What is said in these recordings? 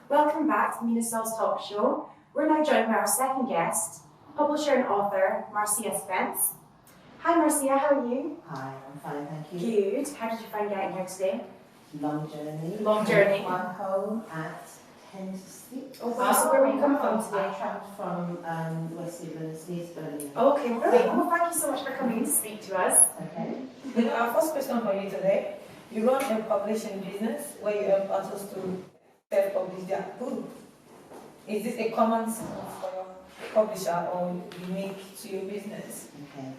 Welcome back to the Minas Talk Show. We're now joined by our second guest, publisher and author, Marcia Spence. Hi Marcia, how are you? Hi, I'm fine, thank you. Good. How did you find getting here today? Long journey. Long journey. I'm home at 10 to 6. Oh wow, so where were you coming from today? I travelled from West Midlands, near Birmingham. Okay, brilliant. Well, thank you so much for coming to speak to us. Okay. Our first question for you today. You run a publishing business where you help authors to self-publish their book. Is this a common skill for a publisher or unique to your business? Okay.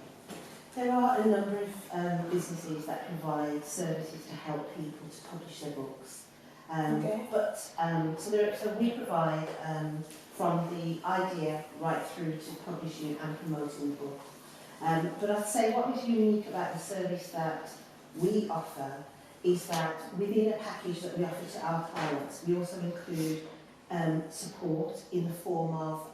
There are a number of businesses that provide services to help people to publish their books. Okay. So we provide from the idea right through to publishing and promoting the book. But I'd say what is unique about the service that we offer is that within a package that we offer to our clients, we also include support in the form of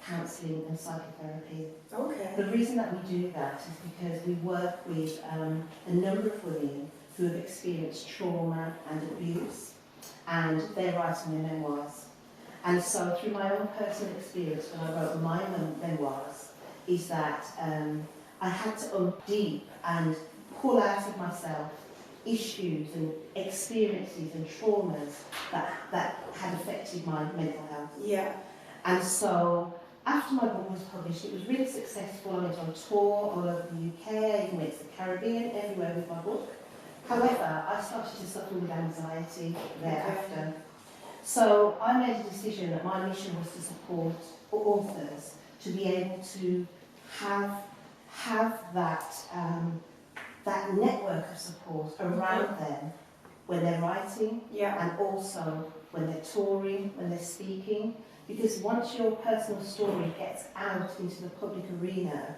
counselling and psychotherapy. Okay. The reason that we do that is because we work with a number of women who have experienced trauma and abuse, and they're writing their memoirs. And so through my own personal experience when I wrote my memoirs, is that I had to go deep and pull out of myself issues and experiences and traumas that had affected my mental health. Yeah. And so after my book was published, it was really successful. I went on tour all over the UK, I even went to the Caribbean, everywhere with my book. However, I started to suffer with anxiety thereafter. So I made a decision that my mission was to support authors to be able to have that network of support around them when they're writing, and also when they're touring, when they're speaking. Because once your personal story gets out into the public arena,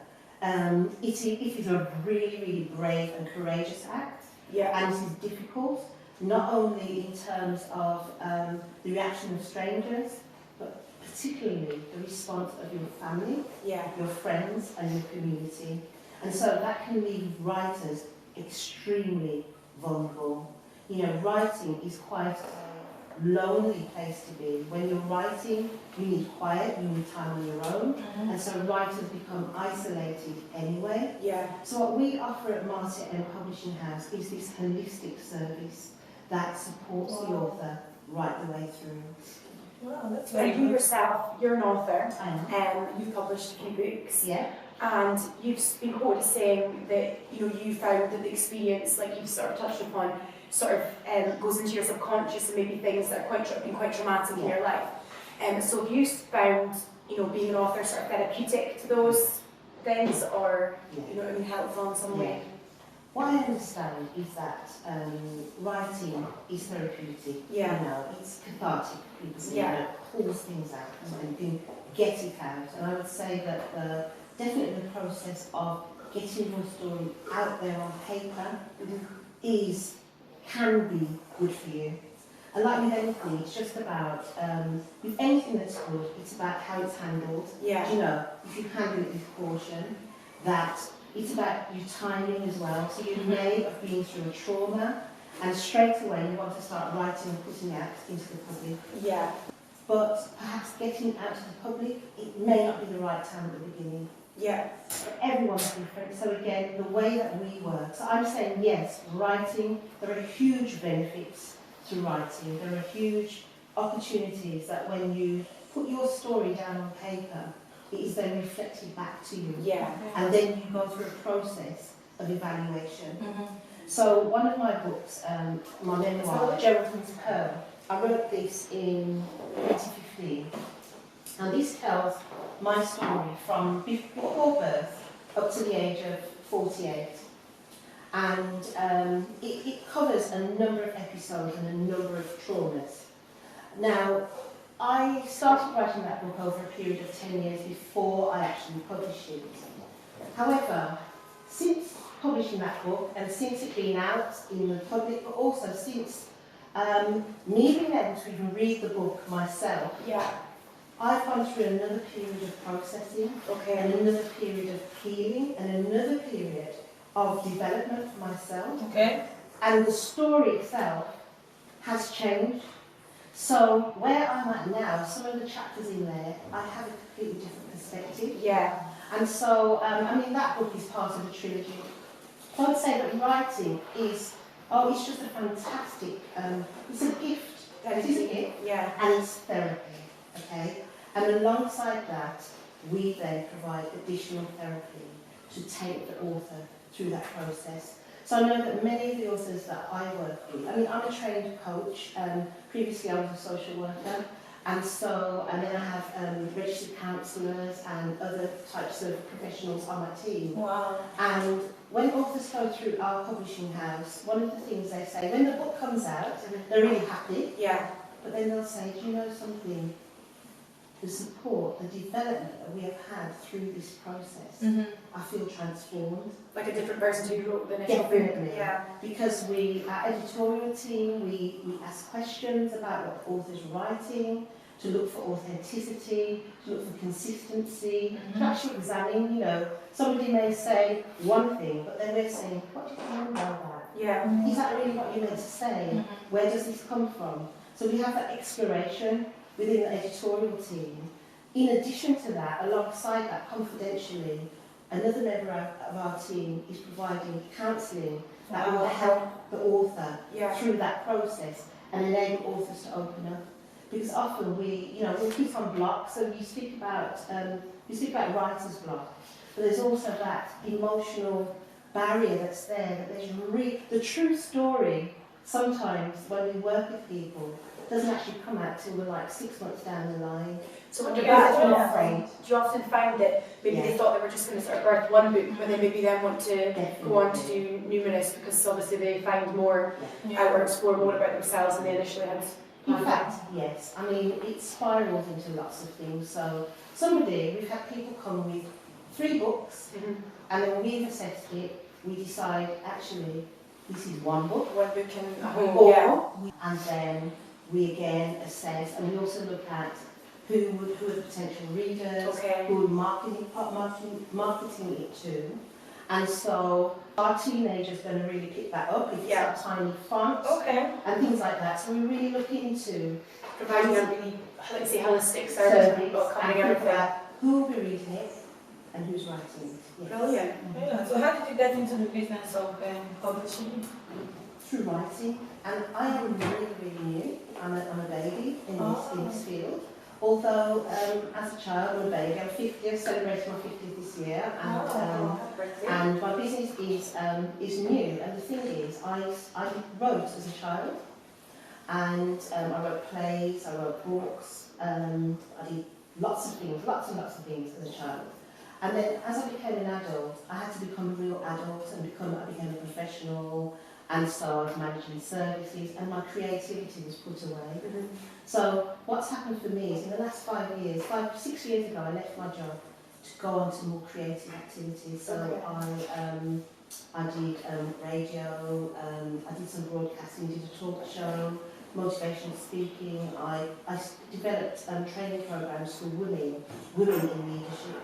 it is a really, really brave and courageous act. And it is difficult, not only in terms of the reaction of strangers, but particularly the response of your family, your friends and your community. And so that can leave writers extremely vulnerable. You know, writing is quite a lonely place to be. When you're writing, you need quiet, you need time on your own, and so writers become isolated anyway. So what we offer at Marcia Publishing House is this holistic service that supports the author right the way through. Wow, that's very And you good. yourself, you're an author, I am. you've published a few books. Yeah. And you've been quoted saying that you found that the experience, like you've sort of touched upon, sort of goes into your subconscious and maybe things that have been quite traumatic in your life. So have you found, being an author sort of therapeutic to those things, or helpful in some way? What I understand is that writing is therapeutic. It's cathartic. People say it pulls things out and you can get it out. And I would say that definitely the process of getting your story out there on paper can be good for you. And like with anything, it's just about, with anything that's good, it's about how it's handled. If you handle it with caution, that it's about your timing as well. So you may have been through a trauma, and straight away you want to start writing and putting it out into the public. But perhaps getting it out to the public, it may not be the right time at the beginning. But everyone's different. So again, the way that we work. So I'm saying yes, writing, there are huge benefits to writing. There are huge opportunities that when you put your story down on paper, it is then reflected back to you. And then you go through a process of evaluation. So one of my books, my memoir, Geraldton's Pearl, I wrote this in 2015. And this tells my story from before birth up to the age of 48. And it covers a number of episodes and a number of traumas. Now, I started writing that book over a period of 10 years before I actually published it. However, since publishing that book and since it being out in the public, but also since me being able to even read the book myself, I've gone through another period of processing, and another period of healing, and another period of development for myself. And the story itself has changed. So where I'm at now, some of the chapters in there, I have a completely different perspective. Yeah. And so, I mean, that book is part of the trilogy. So I'd say that writing is, it's just a fantastic, it's a gift. It is a gift. Yeah. And it's therapy, okay? And alongside that, we then provide additional therapy to take the author through that process. So I know that many of the authors that I work with, I mean, I'm a trained coach. Previously I was a social worker. And then I have registered counsellors and other types of professionals on my team. Wow. And when authors go through our publishing house, one of the things they say, when the book comes out, they're really happy. Yeah. But then they'll say, do you know something? The support, the development that we have had through this process, I feel transformed. Like a different person who wrote the initial book. Definitely. Yeah. Because our editorial team, we ask questions about what the author's writing, to look for authenticity, to look for consistency, to actually examine, you know, somebody may say one thing, but then we're saying, what do you mean by that? Yeah. Is that really what you meant to say? Where does this come from? So we have that exploration within the editorial team. In addition to that, alongside that, confidentially, another member of our team is providing counselling that will help the author through that process and enable authors to open up. Because often we keep on blocks, so you speak about writer's block, but there's also that emotional barrier that's there, that there's the true story, sometimes when we work with people, doesn't actually come out till we're like 6 months down the line. So Do do you you often find that maybe they thought they were just going to sort of birth one book, but then maybe then want to go on to do numerous, because obviously they find more out or explore more about themselves than they initially had. In fact, yes. I mean, it spirals into lots of things. So we've had people come with 3 books, and then when we've assessed it, we decide, actually, this is one book. One book and a whole, and then we again assess, and we also look at who are the potential readers, who are marketing it to. And so our teenagers are going to really pick that up if it's got tiny fonts and things like that. So we really look into providing a really, let's say, holistic service for people covering everything. Who will be reading it and who's writing it. Yes. Brilliant. Yeah. So how did you get into the business of publishing? Through writing. And I am really, really new. I'm a baby in this field. Although, as a child, I'm a baby. I'm 50. I've celebrated my 50th this year, and my business is new. And the thing is, I wrote as a child, and I wrote plays, I wrote books, I did lots and lots of things as a child. And then, as I became an adult, I had to become a real adult and I became a professional. And so I was managing services, and my creativity was put away. So what's happened for me is, in the last 6 years ago, I left my job to go on to more creative activities. So I did radio, I did some broadcasting, did a talk show, motivational speaking. I developed training programs for women in leadership.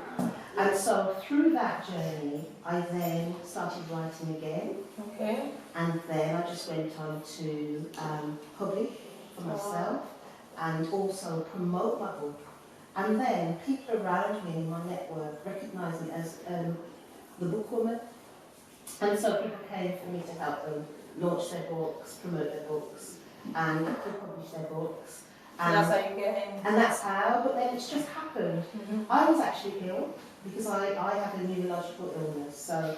And so through that journey, I then started writing again. Okay. And then I just went on to publish for myself and also promote my book. And then people around me in my network recognised me as the bookwoman. And so people came for me to help them launch their books, promote their books, and publish their books. And that's how you get in. And that's how, but then it's just happened. I was actually ill because I have a neurological illness. So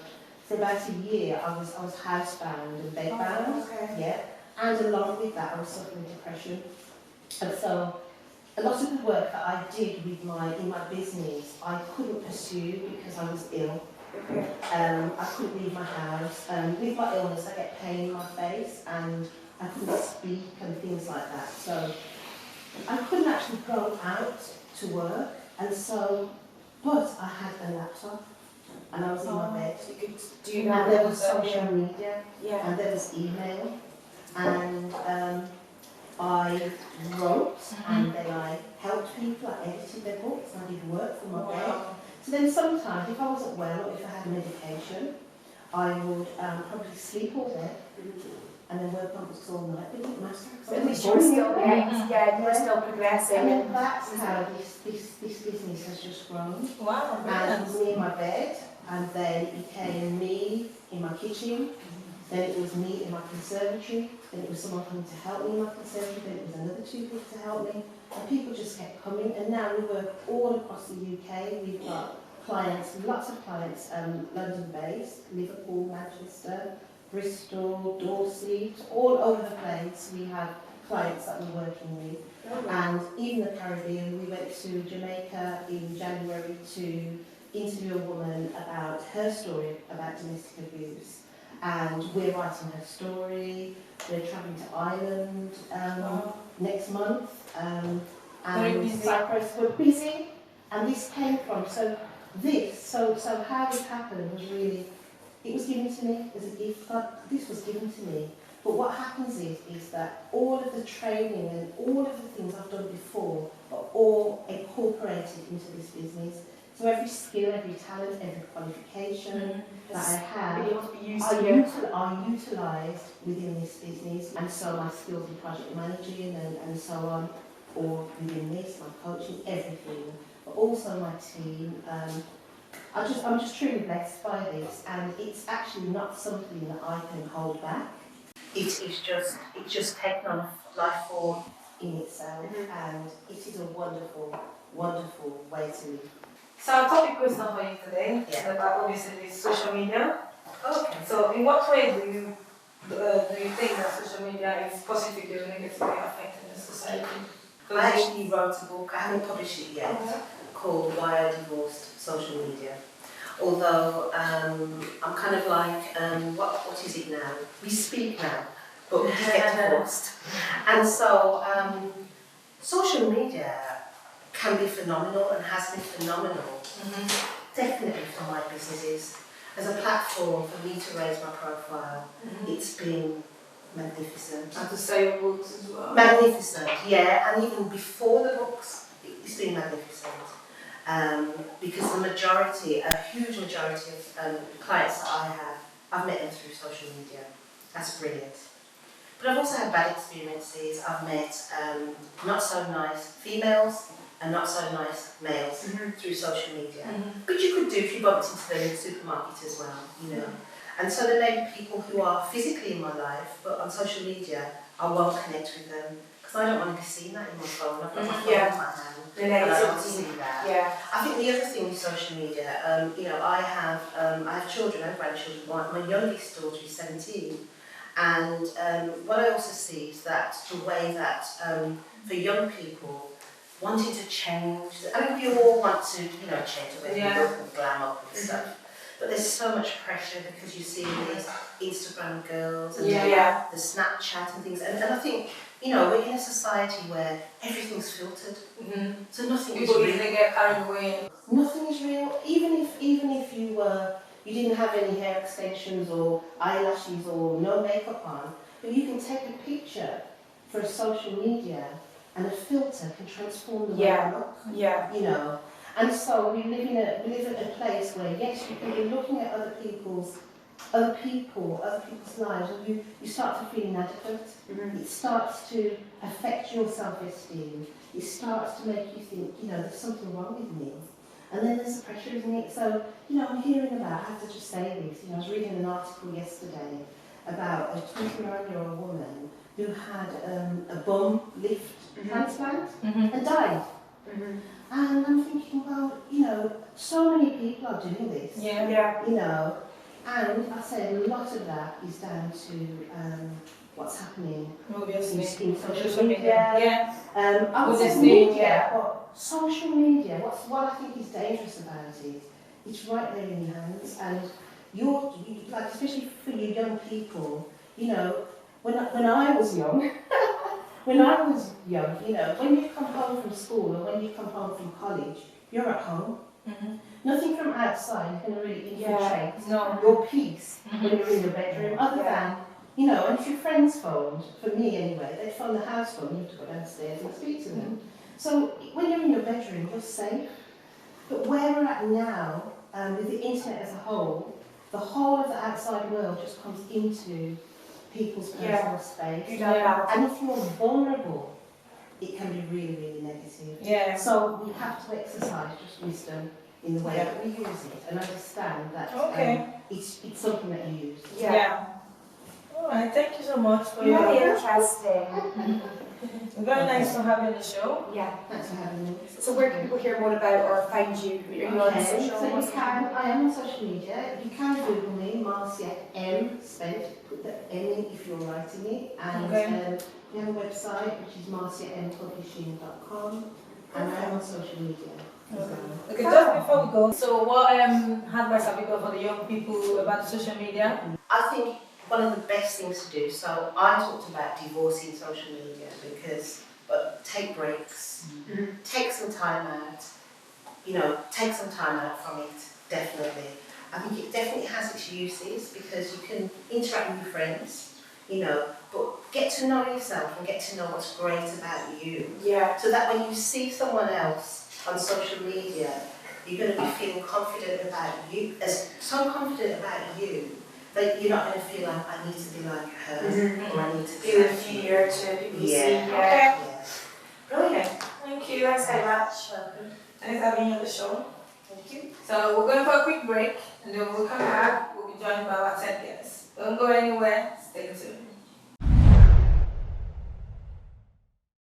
for about a year, I was housebound and bedbound. And along with that, I was suffering depression. And so a lot of the work that I did in my business, I couldn't pursue because I was ill. I couldn't leave my house. With my illness, I get pain in my face and I couldn't speak and things like that. So I couldn't actually go out to work. And so, but I had a laptop and I was in my bed. So you could do And that. there was social media Yeah. and there was email. And I wrote and then I helped people, I edited their books, I did work for my bed. So then sometimes, if I wasn't well or if I had medication, I would probably sleep all day and then work on books all night. But it didn't matter. At least you were still you were still progressing. And then that's how this business has just grown. Wow, And it was me in my bed, and then it became me in my kitchen, then it was me in my conservatory, then it was someone coming to help me in my conservatory, then it was another 2 people to help me, and people just kept coming, and now we work all across the UK. We've got clients, lots of clients, London-based, Liverpool, Manchester, Bristol, Dorset, all over the place. We have clients that we're working with, and even the Caribbean. We went to Jamaica in January to interview a woman about her story about domestic abuse, and we're writing her story. We're travelling to Ireland next month, and Cyprus. We're busy, and this came from so how this happened was really, it was given to me as a gift. This was given to me. But what happens is that all of the training and all of the things I've done before are all incorporated into this business. So every skill, every talent, every qualification that I have are utilised within this business. And so my skills in project managing and so on, or within this, my coaching, everything. But also my team. I'm just truly blessed by this, and it's actually not something that I can hold back. It's just taken on a life form in itself, and it is a wonderful, wonderful way to live. So our topic question for you today is about obviously social media. Okay. So in what way do you think that social media is positively or negatively affecting the society? I actually wrote a book, I haven't published it yet, called Why I Divorced Social Media. Although I'm kind of like, what is it now? We speak now, but we just get divorced. And so social media can be phenomenal and has been phenomenal, definitely for my businesses. As a platform for me to raise my profile, it's been magnificent. And to sell your books as well. Magnificent, yeah, and even before the books, it's been magnificent. Because a huge majority of clients that I have, I've met them through social media. That's brilliant. But I've also had bad experiences. I've met not so nice females and not so nice males through social media. Which you could do if you bumped into them in the supermarket as well, you know. And so there may be people who are physically in my life, but on social media, I won't connect with them because I don't want to be seen that in my phone. I've got my phone in my hand. And I don't want to see that. Yeah. I think the other thing with social media, you know, I have children, I have grandchildren. My youngest daughter is 17, and what I also see is that the way that for young people wanting to change, I mean, we all want to, you know, change the way we look and glam up and stuff. But there's so much pressure because you see these Instagram girls and the Snapchat and things, and I think, you know, we're in a society where everything's filtered, so nothing is real. People easily get carried away. Nothing is real. Even if you didn't have any hair extensions or eyelashes or no makeup on, but you can take a picture for social media, and a filter can transform the way you look. Yeah. You know. And so we live in a place where yes, you can be looking at other people's lives, and you start to feel inadequate. It starts to affect your self-esteem. It starts to make you think, you know, there's something wrong with me. And then there's the pressure, isn't it? So, you know, I'm hearing about, I have to just say this, you know, I was reading an article yesterday about a 29-year-old woman who had a bum lift transplant and died. And I'm thinking, well, you know, so many people are doing this. You know, and I say a lot of that is down to what's happening in social media. I would say media, but social media, what I think is dangerous about it, it's right there in your hands, and like, especially for you young people, you know, when I was young, you know, when you come home from school or when you come home from college, you're at home. Nothing from outside is going to really infiltrate your peace when you're in your bedroom, other than, you know, and if your friends phoned, for me anyway, they'd phone the house phone, you have to go downstairs and speak to them. So when you're in your bedroom, you're safe. But where we're at now, with the internet as a whole, the whole of the outside world just comes into people's personal space. Yeah. And if you're vulnerable, it can be really, really negative. Yeah. So we have to exercise just wisdom in the way that we use it and understand that it's something that you use. Yeah. All right, thank you so much for your Very interesting. Very nice to have you on the show. Yeah. Thanks for having me. So where can people hear more about or find you? Are you on social So you media? I am on social media. You can Google me, Marcia M. Spent. Put the M in if you're writing it. And we have a website which is marciampublishing.com. And I am on social media. Okay, just before we go, so what advice have you got for the young people about social media? I think one of the best things to do, so I talked about divorcing social media because take breaks, take some time out, take some time out from it, definitely. I think it definitely has its uses because you can interact with your friends, but get to know yourself and get to know what's great about you. Yeah. So that when you see someone else on social media, you're going to be feeling confident about you, so confident about you that you're not going to feel like I need to be like her or I need to be like inferior to people you see. Okay. Brilliant. Thank you. Thanks very much. Welcome. Thanks for having you on the show. Thank you. So we're going for a quick break and then we'll come back. We'll be joined by our 10 guests. Don't go anywhere.